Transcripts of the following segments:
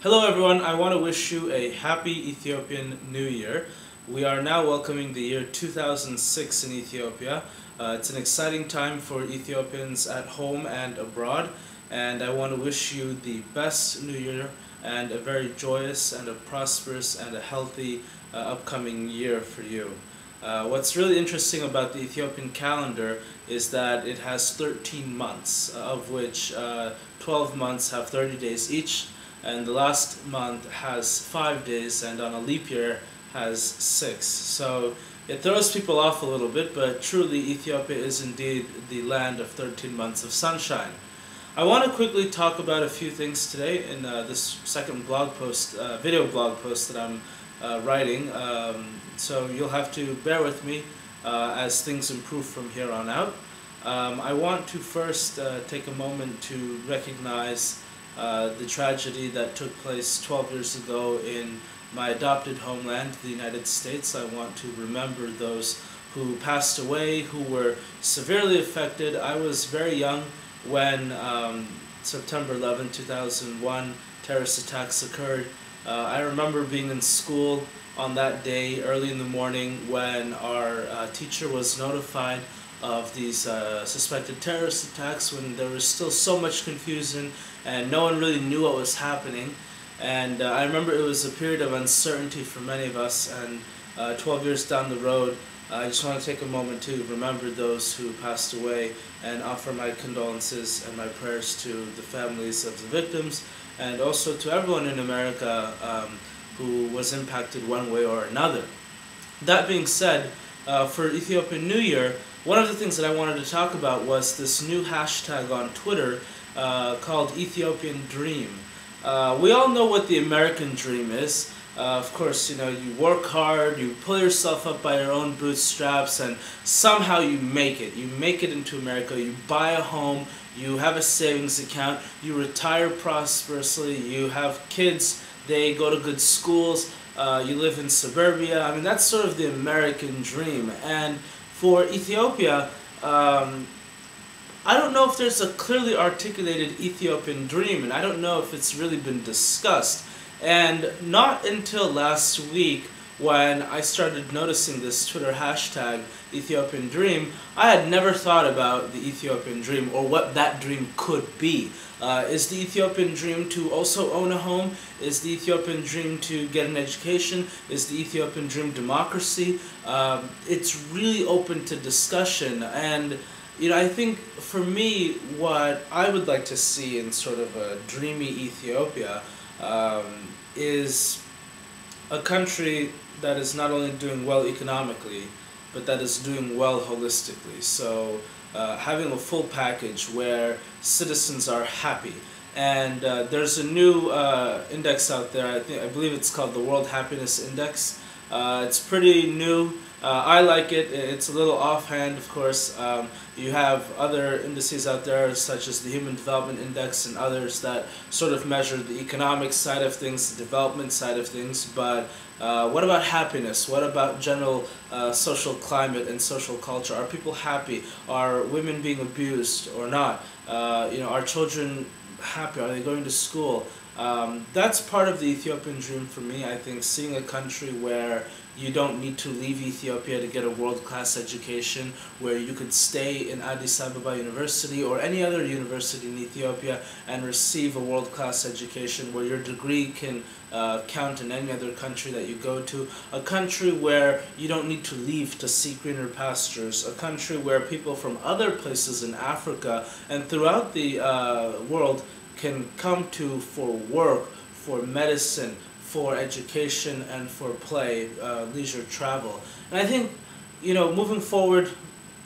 Hello everyone, I want to wish you a happy Ethiopian New Year. We are now welcoming the year 2006 in Ethiopia. It's an exciting time for Ethiopians at home and abroad, and I want to wish you the best New Year and a very joyous and a prosperous and a healthy upcoming year for you. What's really interesting about the Ethiopian calendar is that it has 13 months, of which 12 months have 30 days each, and the last month has 5 days, and on a leap year has 6. So it throws people off a little bit, but truly Ethiopia is indeed the land of 13 months of sunshine. I want to quickly talk about a few things today in this second blog post, video blog post that I'm writing, so you'll have to bear with me as things improve from here on out. I want to first take a moment to recognize the tragedy that took place 12 years ago in my adopted homeland, the United States. I want to remember those who passed away, who were severely affected. I was very young when September 11, 2001 terrorist attacks occurred. I remember being in school on that day early in the morning when our teacher was notified of these suspected terrorist attacks, when there was still so much confusion and no one really knew what was happening. And I remember it was a period of uncertainty for many of us, and 12 years down the road, I just want to take a moment to remember those who passed away and offer my condolences and my prayers to the families of the victims, and also to everyone in America who was impacted one way or another. That being said, for Ethiopian New Year, one of the things that I wanted to talk about was this new hashtag on Twitter called Ethiopian Dream. We all know what the American dream is. Of course, you know, you work hard, you pull yourself up by your own bootstraps, and somehow you make it. You make it into America, you buy a home, you have a savings account, you retire prosperously, you have kids, they go to good schools, you live in suburbia. I mean, that's sort of the American dream. And for Ethiopia, I don't know if there's a clearly articulated Ethiopian dream, and I don't know if it's really been discussed. And not until last week, when I started noticing this Twitter hashtag, Ethiopian Dream, I had never thought about the Ethiopian dream or what that dream could be. Is the Ethiopian dream to also own a home? Is the Ethiopian dream to get an education? Is the Ethiopian dream democracy? It's really open to discussion, and you know, I think for me, what I would like to see in sort of a dreamy Ethiopia is a country that is not only doing well economically, but that is doing well holistically. So having a full package where citizens are happy. And there's a new index out there, I believe it's called the World Happiness Index. It's pretty new. I like it. It's a little offhand, of course. You have other indices out there, such as the Human Development Index and others that sort of measure the economic side of things, the development side of things. But what about happiness? What about general social climate and social culture? Are people happy? Are women being abused or not? You know, are children happy? Are they going to school? That's part of the Ethiopian dream for me. I think seeing a country where you don't need to leave Ethiopia to get a world-class education, where you could stay in Addis Ababa University or any other university in Ethiopia and receive a world-class education, where your degree can count in any other country that you go to, a country where you don't need to leave to seek greener pastures, a country where people from other places in Africa and throughout the world can come to for work, for medicine, for education, and for play, leisure travel. And I think, you know, moving forward,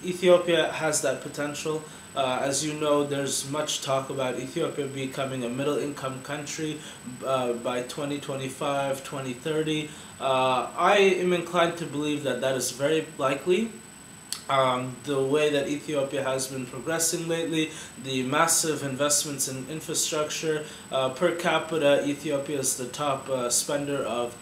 Ethiopia has that potential. As you know, there's much talk about Ethiopia becoming a middle-income country by 2025, 2030. I am inclined to believe that that is very likely. The way that Ethiopia has been progressing lately, the massive investments in infrastructure, per capita, Ethiopia is the top spender of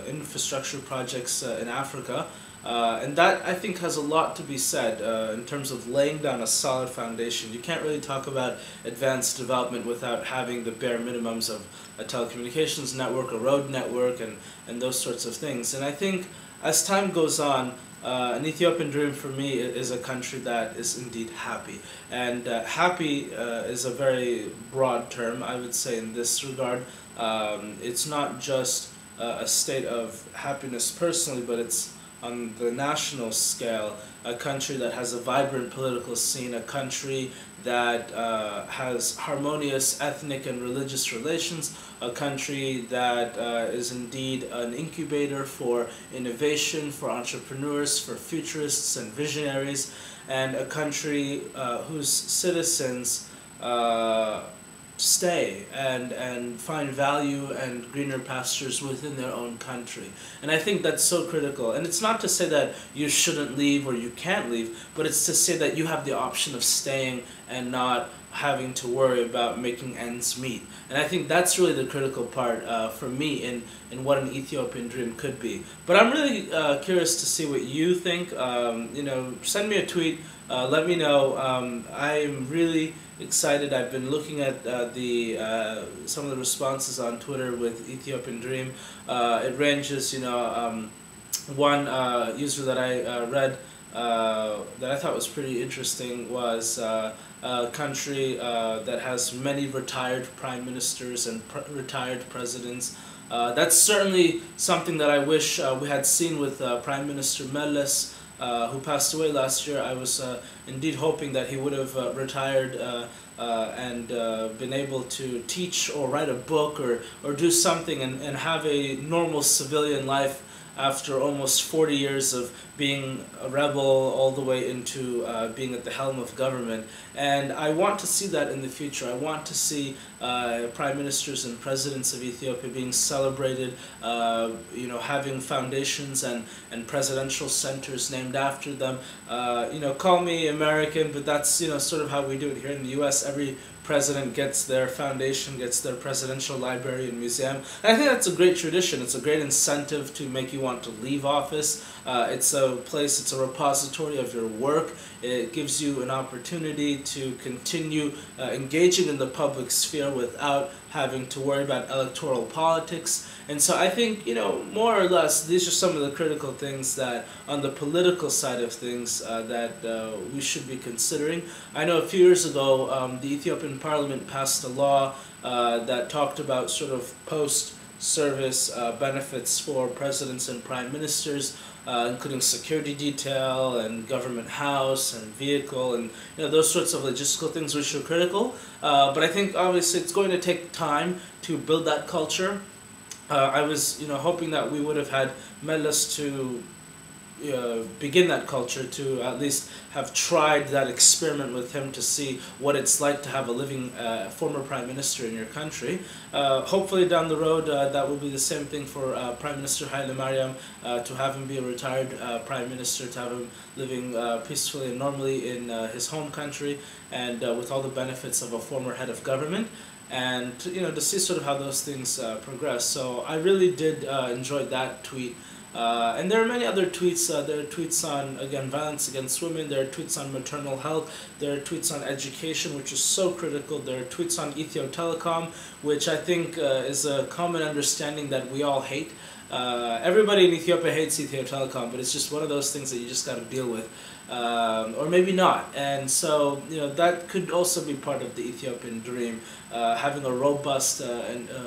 infrastructure projects in Africa. And that, I think, has a lot to be said in terms of laying down a solid foundation. You can't really talk about advanced development without having the bare minimums of a telecommunications network, a road network, and those sorts of things. And I think as time goes on, an Ethiopian dream for me is a country that is indeed happy. And happy is a very broad term, I would say, in this regard. It's not just a state of happiness personally, but it's on the national scale, a country that has a vibrant political scene, a country that has harmonious ethnic and religious relations, a country that is indeed an incubator for innovation, for entrepreneurs, for futurists and visionaries, and a country whose citizens stay and find value and greener pastures within their own country. And I think that's so critical. And it's not to say that you shouldn't leave or you can't leave, but it's to say that you have the option of staying and not having to worry about making ends meet. And I think that's really the critical part for me in what an Ethiopian dream could be. But I'm really curious to see what you think. Send me a tweet. Let me know. I'm really excited. I've been looking at some of the responses on Twitter with Ethiopian Dream. It ranges, one user that I read that I thought was pretty interesting was a country that has many retired prime ministers and retired presidents. That's certainly something that I wish we had seen with Prime Minister Meles, who passed away last year. I was indeed hoping that he would have retired and been able to teach or write a book or do something and have a normal civilian life after almost 40 years of being a rebel all the way into being at the helm of government. And I want to see that in the future. I want to see prime ministers and presidents of Ethiopia being celebrated, having foundations and presidential centers named after them. Call me American, but that's sort of how we do it here in the U.S. Every president gets their foundation, gets their presidential library and museum. And I think that's a great tradition. It's a great incentive to make you want to leave office. It's a place, it's a repository of your work. It gives you an opportunity to continue engaging in the public sphere without having to worry about electoral politics. And so I think, more or less, these are some of the critical things that, on the political side of things, that we should be considering. I know a few years ago, the Ethiopian Parliament passed a law that talked about sort of post-service benefits for presidents and prime ministers, including security detail and government house and vehicle and those sorts of logistical things which are critical. But I think obviously it's going to take time to build that culture. I was hoping that we would have had Meles to begin that culture, to at least have tried that experiment with him to see what it's like to have a living former prime minister in your country. Hopefully down the road that will be the same thing for Prime Minister Haile Mariam, to have him be a retired prime minister, to have him living peacefully and normally in his home country and with all the benefits of a former head of government. And to see sort of how those things progress. So I really did enjoy that tweet. And there are many other tweets. There are tweets on, again, violence against women. There are tweets on maternal health. There are tweets on education, which is so critical. There are tweets on Ethio Telecom, which I think is a common understanding that we all hate. Everybody in Ethiopia hates Ethio Telecom, but it's just one of those things that you just got to deal with. Or maybe not. And so, that could also be part of the Ethiopian dream, having a robust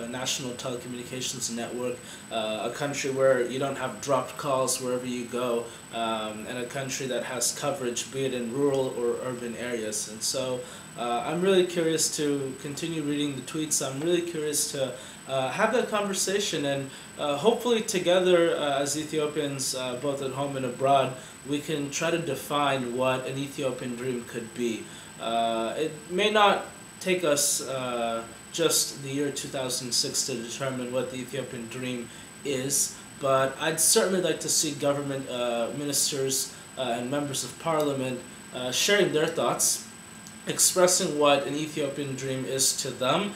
national telecommunications network, a country where you don't have dropped calls wherever you go, and a country that has coverage, be it in rural or urban areas. And so, I'm really curious to continue reading the tweets. I'm really curious to have that conversation, and hopefully together as Ethiopians, both at home and abroad, we can try to define what an Ethiopian dream could be. It may not take us just the year 2006 to determine what the Ethiopian dream is, but I'd certainly like to see government ministers and members of parliament sharing their thoughts, expressing what an Ethiopian dream is to them,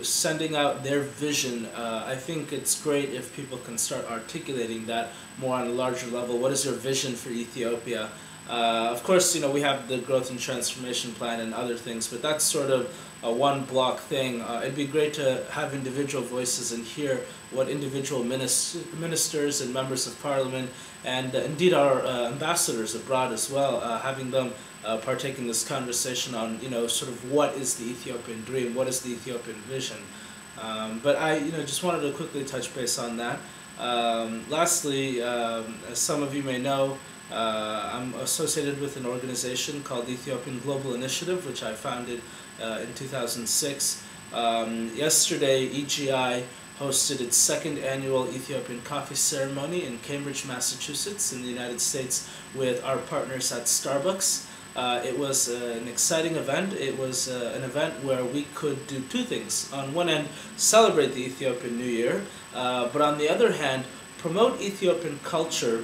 sending out their vision. I think it's great if people can start articulating that more on a larger level. What is your vision for Ethiopia? Of course, we have the growth and transformation plan and other things, but that's sort of a one block thing. It'd be great to have individual voices and hear what individual ministers and members of parliament and indeed our ambassadors abroad as well, having them partake in this conversation on sort of what is the Ethiopian dream, what is the Ethiopian vision. But I just wanted to quickly touch base on that. Lastly, as some of you may know, I'm associated with an organization called the Ethiopian Global Initiative, which I founded in 2006. Yesterday, EGI hosted its second annual Ethiopian coffee ceremony in Cambridge, Massachusetts, in the United States, with our partners at Starbucks. It was an exciting event. It was an event where we could do two things. On one end, celebrate the Ethiopian New Year, but on the other hand, promote Ethiopian culture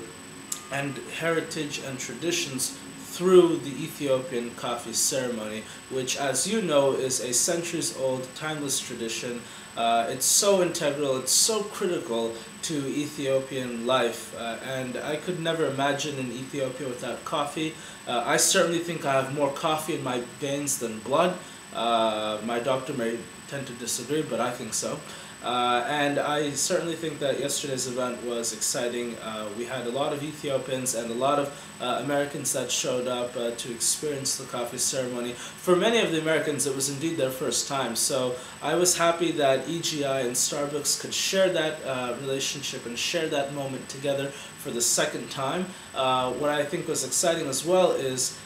and heritage and traditions through the Ethiopian coffee ceremony, which, as you know, is a centuries-old, timeless tradition. It's so integral, it's so critical to Ethiopian life, and I could never imagine an Ethiopia without coffee. I certainly think I have more coffee in my veins than blood. My doctor may tend to disagree, but I think so. And I certainly think that yesterday's event was exciting. We had a lot of Ethiopians and a lot of Americans that showed up to experience the coffee ceremony. For many of the Americans, it was indeed their first time. So I was happy that EGI and Starbucks could share that relationship and share that moment together for the second time. What I think was exciting as well is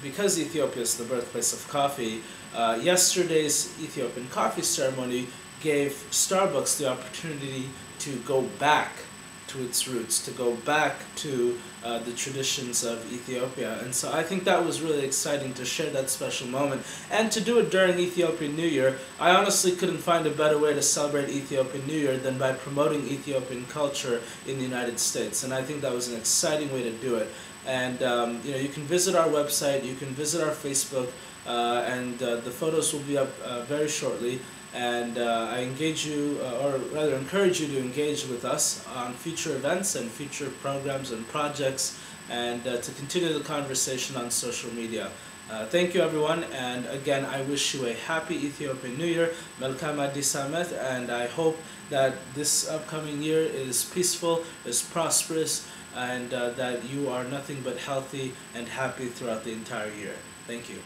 because Ethiopia is the birthplace of coffee, yesterday's Ethiopian coffee ceremony gave Starbucks the opportunity to go back to its roots, to go back to the traditions of Ethiopia. And so I think that was really exciting to share that special moment. And to do it during Ethiopian New Year, I honestly couldn't find a better way to celebrate Ethiopian New Year than by promoting Ethiopian culture in the United States. And I think that was an exciting way to do it. And you can visit our website, you can visit our Facebook, and the photos will be up very shortly. And I engage you, or rather encourage you to engage with us on future events and future programs and projects, and to continue the conversation on social media. Thank you, everyone, and again, I wish you a happy Ethiopian New Year, Melkam Addis Amet, and I hope that this upcoming year is peaceful, is prosperous, and that you are nothing but healthy and happy throughout the entire year. Thank you.